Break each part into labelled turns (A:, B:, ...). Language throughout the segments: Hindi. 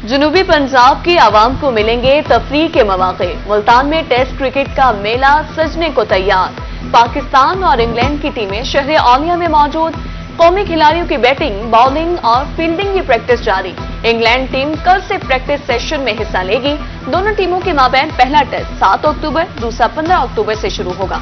A: जनूबी पंजाब की आवाम को मिलेंगे तफरीह के मौके। मुल्तान में टेस्ट क्रिकेट का मेला सजने को तैयार। पाकिस्तान और इंग्लैंड की टीमें शहर औलिया में मौजूद। कौमी खिलाड़ियों की बैटिंग, बॉलिंग और फील्डिंग की प्रैक्टिस जारी। इंग्लैंड टीम कल से प्रैक्टिस सेशन में हिस्सा लेगी। दोनों टीमों के माबैन पहला टेस्ट 7 अक्टूबर, दूसरा 15 अक्टूबर से शुरू होगा।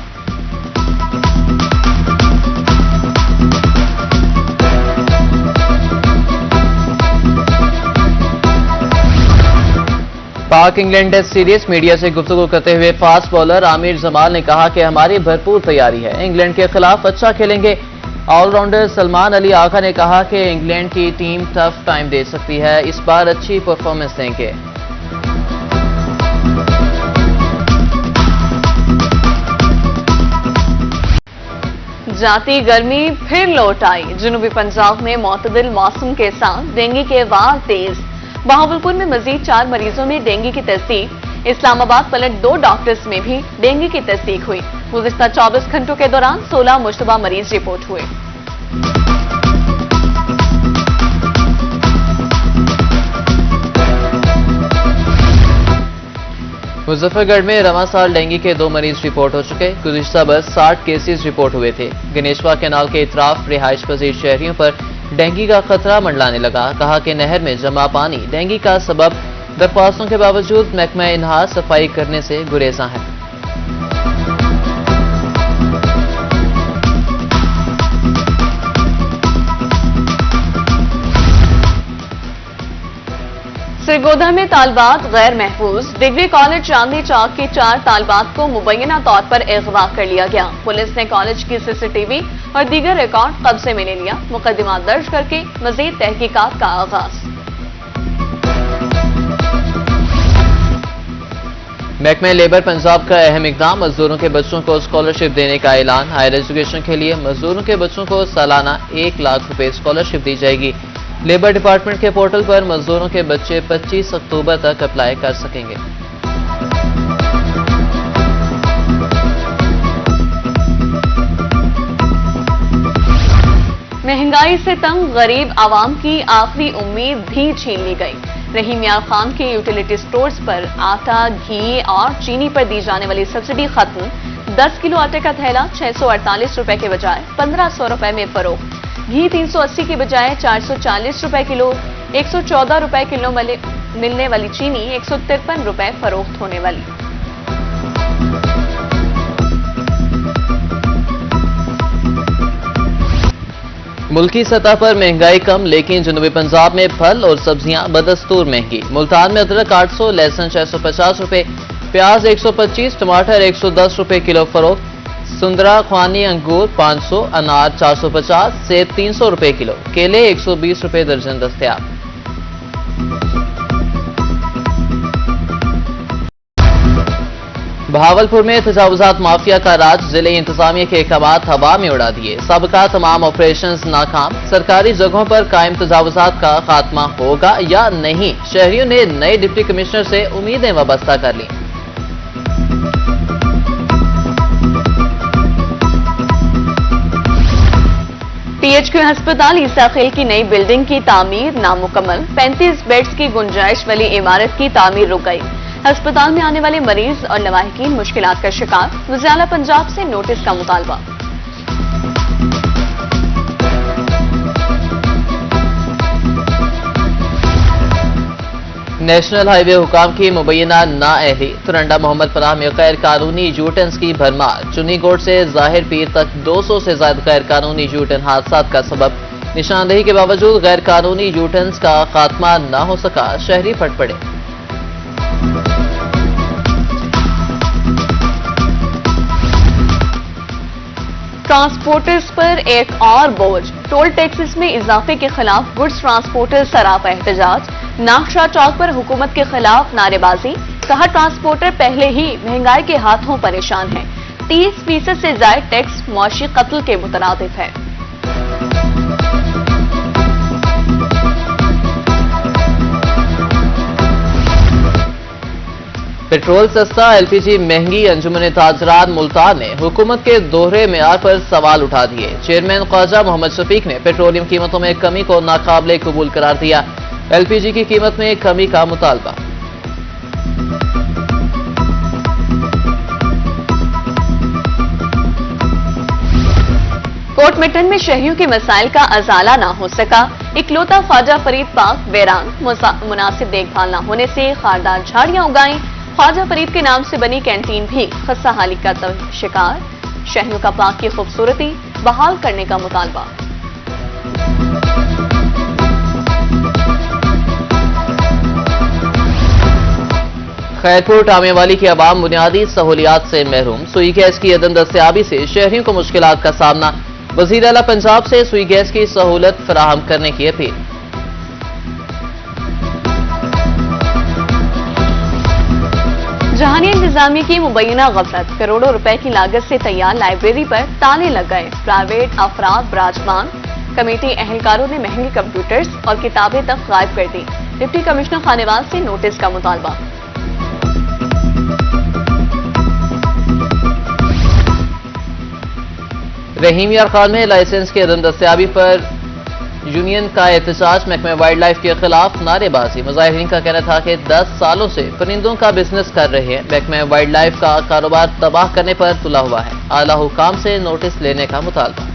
B: पाक इंग्लैंड टेस्ट सीरीज मीडिया से गुफ्तगू करते हुए फास्ट बॉलर आमिर जमाल ने कहा कि हमारी भरपूर तैयारी है, इंग्लैंड के खिलाफ अच्छा खेलेंगे। ऑलराउंडर सलमान अली आगा ने कहा कि इंग्लैंड की टीम टफ टाइम दे सकती है, इस बार अच्छी परफॉर्मेंस देंगे।
A: जाती गर्मी फिर लौट आई। जनूबी पंजाब में मुतदिल मौसम के साथ डेंगू के वार तेज। बहावलपुर में मजीद 4 मरीजों में डेंगू की तस्दीक। इस्लामाबाद पलट 2 डॉक्टर्स में भी डेंगू की तस्दीक हुई। गुज़िश्ता 24 घंटों के दौरान 16 मुश्तबा मरीज रिपोर्ट हुए।
B: मुजफ्फरगढ़ में रवां साल डेंगू के 2 मरीज रिपोर्ट हो चुके। गुज़िश्ता बस 60 केसेस रिपोर्ट हुए थे। गणेशवा कैनाल के इतराफ रिहाइश पजीर शहरियों पर डेंगू का खतरा मंडलाने लगा। कहा कि नहर में जमा पानी डेंगू का सबब। दरख्वास्तों के बावजूद महकमा इन्हा सफाई करने से गुरेजा है।
A: सरगोधा में तालबात गैर महफूज। डिग्री कॉलेज चांदी चौक की 4 तालबात को मुबैना तौर पर अगवा कर लिया गया। पुलिस ने कॉलेज की सीसीटीवी और दीगर रिकॉर्ड कब्जे में ले लिया। मुकदमा दर्ज करके मजीद तहकीकात का आगाज।
B: महकमा लेबर पंजाब का अहम इकदाम, मजदूरों के बच्चों को स्कॉलरशिप देने का ऐलान। हायर एजुकेशन के लिए मजदूरों के बच्चों को सालाना 1 लाख रुपए स्कॉलरशिप दी जाएगी। लेबर डिपार्टमेंट के पोर्टल पर मजदूरों के बच्चे 25 अक्टूबर तक अप्लाई कर सकेंगे।
A: महंगाई से तंग गरीब आवाम की आखिरी उम्मीद भी छीन ली गई। रहीम यार खान के यूटिलिटी स्टोर्स पर आटा, घी और चीनी पर दी जाने वाली सब्सिडी खत्म। 10 किलो आटे का थैला 648 रुपए के बजाय 1500 रुपए में फरोख्त। घी 380 की बजाय 440 रुपए किलो। 114 रुपए किलो मिलने वाली चीनी 153 रुपए फरोख्त होने वाली।
B: मुल्की सतह पर महंगाई कम, लेकिन जनूबी पंजाब में फल और सब्जियां बदस्तूर महंगी। मुल्तान में अदरक 800, लहसुन 650 रुपए, प्याज 125, टमाटर 110 रुपए किलो फरोख्त। सुंदरा ख्वानी अंगूर 500, अनार 450, सेब 300 रुपए किलो, केले 120 रुपए दर्जन दस्तयाब। बहावलपुर में तजावुजात माफिया का राज, जिले इंतजामिया के अहकामात हवा में उड़ा दिए। सबका तमाम ऑपरेशंस नाकाम। सरकारी जगहों पर कायम तजावुजात का खात्मा होगा या नहीं, शहरियों ने नए डिप्टी कमिश्नर से उम्मीदें वाबस्ता कर ली।
A: PHQ अस्पताल ईसा खेल की नई बिल्डिंग की तामीर नामुकम्मल। 35 बेड्स की गुंजाइश वाली इमारत की तामीर रुक गई। अस्पताल में आने वाले मरीज और लवाहिकीन मुश्किलात का शिकार। वज़ीर-ए-आला पंजाब से नोटिस का मुतालबा।
B: नेशनल हाईवे हुकाम की मुबैना नाअहली। तुरंडा मोहम्मद पनाह में गैर कानूनी यूटर्न्स की भरमार। चुनीकोट से जाहिर पीर तक 200 से ज्यादा गैर कानूनी यूटर्न हादसा का सबब। निशानदेही के बावजूद गैर कानूनी यूटर्न्स का खात्मा न हो सका, शहरी फट पड़े।
A: ट्रांसपोर्टर्स पर एक और बोझ। टोल टैक्सेस में इजाफे के खिलाफ गुड्स ट्रांसपोर्टर सरापा एहतजाज। नागशाह चौक पर हुकूमत के खिलाफ नारेबाजी। कहा ट्रांसपोर्टर पहले ही महंगाई के हाथों परेशान है। 30% से ज्यादा टैक्स मुआशी कत्ल के मुतरादिफ है।
B: पेट्रोल सस्ता, LPG महंगी। अंजुमन ताजरात मुल्तान ने हुकूमत के दोहरे मेयार पर सवाल उठा दिए। चेयरमैन ख्वाजा मोहम्मद शफीक ने पेट्रोलियम कीमतों में कमी को नाकाबिले कबूल करार दिया। एलपीजी की कीमत में कमी का मुतालबा।
A: कोटमिटन में शहरियों के मसाइल का अजाला न हो सका। इकलौता ख्वाजा फरीद पार्क वीरान, मुनासिब देखभाल न होने से खारदार झाड़ियां उगाई। ख्वाजा फरीद के नाम से बनी कैंटीन भी खस्ताहाली का शिकार। शहरियों का पार्क की खूबसूरती बहाल करने का मुतालबा।
B: खैरपुर टामेवाली की आवाम बुनियादी सहूलियात से महरूम। सुई गैस की अदम दस्तयाबी से शहरियों को मुश्किलात का सामना। वज़ीर आला पंजाब से सुई गैस की सहूलत फराहम करने की अपील।
A: जहानिया इंतजामिया की मुबैना गफलत। करोड़ों रुपए की लागत से तैयार लाइब्रेरी पर ताले लग गए। प्राइवेट अफराद बराजमान। कमेटी एहलकारों ने महंगे कंप्यूटर्स और किताबें तक गायब कर दी। डिप्टी कमिश्नर खानेवाल से नोटिस का मुतालबा।
B: रहीम यार खान में लाइसेंस की अदम दस्तयाबी पर यूनियन का एहतजाज। महकमा वाइल्ड लाइफ के खिलाफ नारेबाजी। मुजाहिरीन का कहना था कि 10 सालों से परिंदों का बिजनेस कर रहे हैं। महकमा वाइल्ड लाइफ का कारोबार तबाह करने पर तुला हुआ है। आला हुकाम से नोटिस लेने का मुतालबा।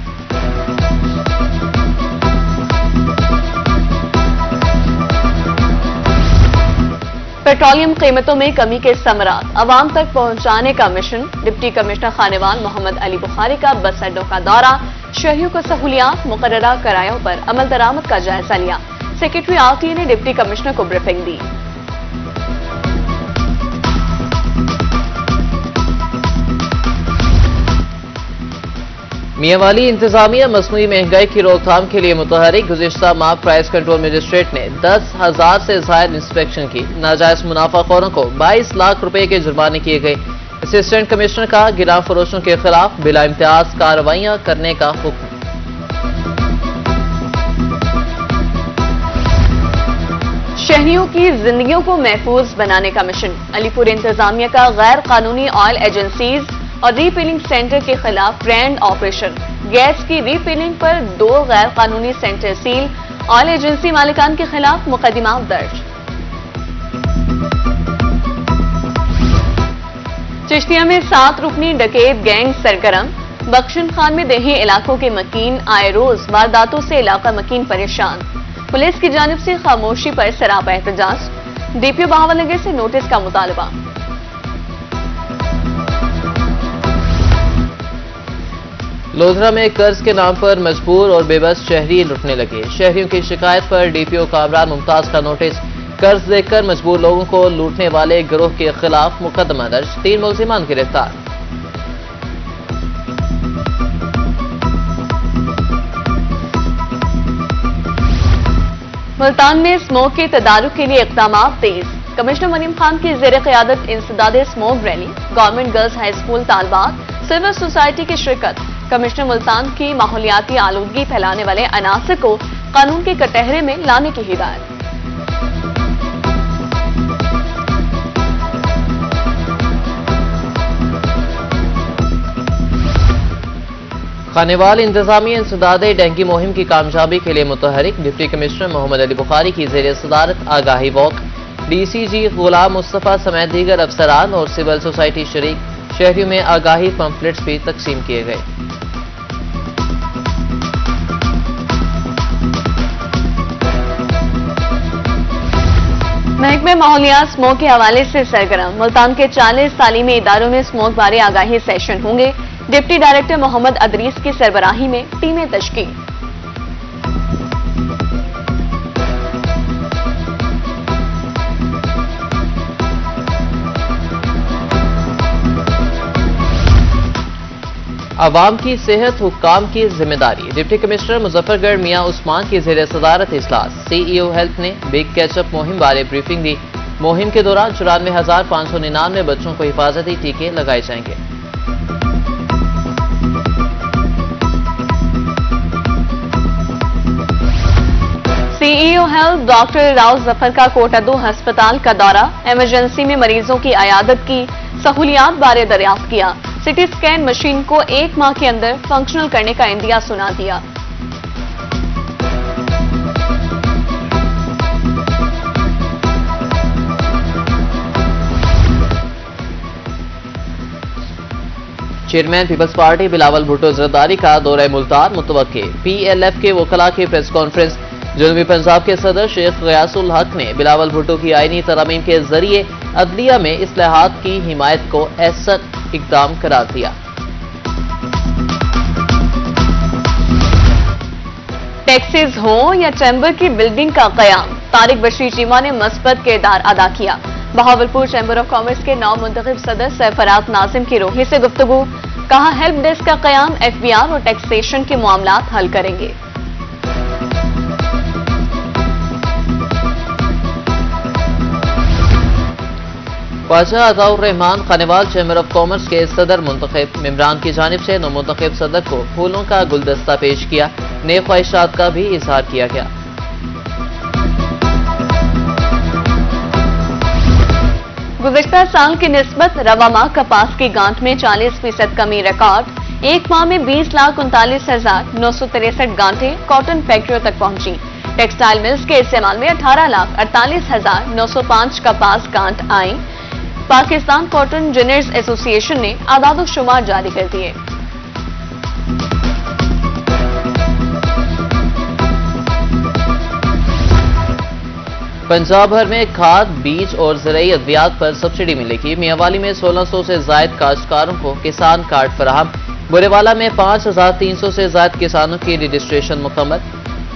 A: पेट्रोलियम कीमतों में कमी के समरात अवाम तक पहुंचाने का मिशन। डिप्टी कमिश्नर खानेवाल मोहम्मद अली बुखारी का बस अड्डों का दौरा। शहरियों को सहूलियात मुकर्ररा किरायों पर अमल दरामद का जायजा लिया। सेक्रेटरी आरटीए ने डिप्टी कमिश्नर को ब्रीफिंग दी।
B: मियांवाली इंतजामिया मसनूई महंगाई की रोकथाम के लिए मुतहरिक। गुज़िश्ता माह प्राइस कंट्रोल मजिस्ट्रेट ने 10,000 से ज्यादा इंस्पेक्शन की। नाजायज मुनाफाखोरों को 22 लाख रुपए के जुर्माने किए गए। असिस्टेंट कमिश्नर का गिरां फरोशों के खिलाफ बिला इम्तियाज कार्रवाइयां करने का हुक्म।
A: शहरियों की जिंदगियों को महफूज बनाने का मिशन। अलीपुर इंतजामिया का गैर कानूनी ऑयल एजेंसीज और रीफिलिंग सेंटर के खिलाफ ग्रैंड ऑपरेशन। गैस की रीफिलिंग पर 2 गैर कानूनी सेंटर सील। ऑयल एजेंसी मालिकान के खिलाफ मुकदमा दर्ज। चिश्तिया में 7 रुकनी डकैत गैंग सरगर्म। बख्शन खान में देही इलाकों के मकीन आए रोज वारदातों से इलाका मकीन परेशान। पुलिस की जानिब से खामोशी पर सरापा एहतजाज। डीपीओ बहावलनगर से नोटिस का मुतालबा।
B: लोधरा में कर्ज के नाम पर मजबूर और बेबस शहरी लुटने लगे। शहरियों की शिकायत पर डीपीओ कामरान मुमताज का नोटिस। कर्ज देकर मजबूर लोगों को लूटने वाले गिरोह के खिलाफ मुकदमा दर्ज। 3 मुलजिमान गिरफ्तार।
A: मुल्तान में स्मोक के तदारुक के लिए इक़दाम तेज। कमिश्नर मनीम खान की ज़ेर क़यादत इंसदाद smoke rally. Government girls high school तालबात, सिविल सोसाइटी की शिरकत। कमिश्नर मुल्तान की माहौलियाती आलूदगी फैलाने वाले अनासर को कानून के कटहरे में लाने की हिदायत।
B: खानेवाल इंतजामिया इंसदाद डेंगू मुहिम की कामयाबी के लिए मुतहरिक। डिप्टी कमिश्नर मोहम्मद अली बुखारी की ज़ेर सदारत आगाही वॉक। डीसीजी गुलाम मुस्तफा समेत दीगर अफसरान और सिविल सोसाइटी शरीक। शहरियों में आगाही पंपलेट्स भी तकसीम किए गए।
A: महकमे माहौलियात स्मोक के हवाले से सरगर्म। मुल्तान के 40 तालीमी इदारों में स्मोक बारे आगाही सेशन होंगे। डिप्टी डायरेक्टर मोहम्मद अदरीस की सरबराही में टीमें तश्कील।
B: अवाम की सेहत हुक्काम की जिम्मेदारी। डिप्टी कमिश्नर मुजफ्फरगढ़ मियां उस्मान की ज़ेर सदारत इजलास। सीईओ हेल्थ ने बिग कैचअप मुहिम बारे ब्रीफिंग दी। मुहिम के दौरान 94,599 बच्चों को हिफाजती टीके लगाए जाएंगे।
A: CEO health doctor Rao Zafar का कोटा 2 अस्पताल का दौरा। इमरजेंसी में मरीजों की अयादत की सहूलियात बारे दरियाफ्त किया। सिटी स्कैन मशीन को 1 माह के अंदर फंक्शनल करने का इंदिया सुना दिया।
B: चेयरमैन पीपल्स पार्टी बिलावल भुट्टो जरदारी का दौरा मुल्तान मुतवक्के। PLF के वकला की प्रेस कॉन्फ्रेंस। जनूबी पंजाब के सदर शेख गयासुल हक ने बिलावल भुट्टो की आईनी तरमीम के जरिए अदलिया में इस्लाहात की हिमायत को ऐसा इकदाम करार दिया।
A: टैक्सेस हो या चैम्बर की बिल्डिंग का कयाम, तारिक बशीर चीमा ने मस्बत किरदार अदा किया। बहावलपुर चैम्बर ऑफ कॉमर्स के नौ मुंतखब सदर सरफराज नाजिम की रोही से गुफ्तगू। कहा, हेल्प डेस्क का कयाम FBR और टैक्सेशन के मामलात हल करेंगे।
B: Khawaja Ataur Rehman Khanewal chamber of commerce के सदर मुंतखब। मेंबरान की जानिब से नौ मुंतखब सदर को फूलों का गुलदस्ता पेश किया। नए ख्वाहिशात का भी इजहार किया गया।
A: गुज़िश्ता साल की निस्बत रवा माह कपास की गांठ में 40% कमी रिकॉर्ड। एक माह में 20,39,963 गांठें कॉटन फैक्ट्रियों तक पहुंची। टेक्सटाइल मिल्स के इस्तेमाल में 18,48,905 कपास गांठ आई। पाकिस्तान कॉटन जिनर्स एसोसिएशन ने आदाद-ओ-शुमार जारी कर दिए।
B: पंजाब भर में खाद, बीज और ज़राई अद्वियात पर सब्सिडी मिलेगी। मियांवाली में 1600 से जायद काश्तकारों को किसान कार्ड फराहम। बुरेवाला में 5300 से जायद किसानों की रजिस्ट्रेशन मुकम्मल।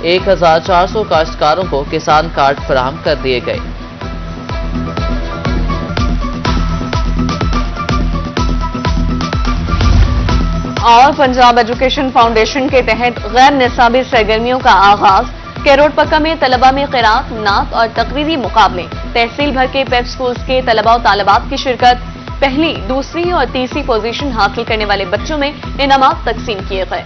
B: 1400 काश्तकारों को किसान कार्ड फराहम कर दिए गए।
A: और पंजाब एजुकेशन फाउंडेशन के तहत गैर निसाबी सरगर्मियों का आगाज। कैरोट पक्का में तलबा में क़िरात, नात और तकरीरी मुकाबले। तहसील भर के पेप स्कूल्स के तलबा और तालिबात की शिरकत। पहली, दूसरी और तीसरी पोजीशन हासिल करने वाले बच्चों में इनामात तकसीम किए गए।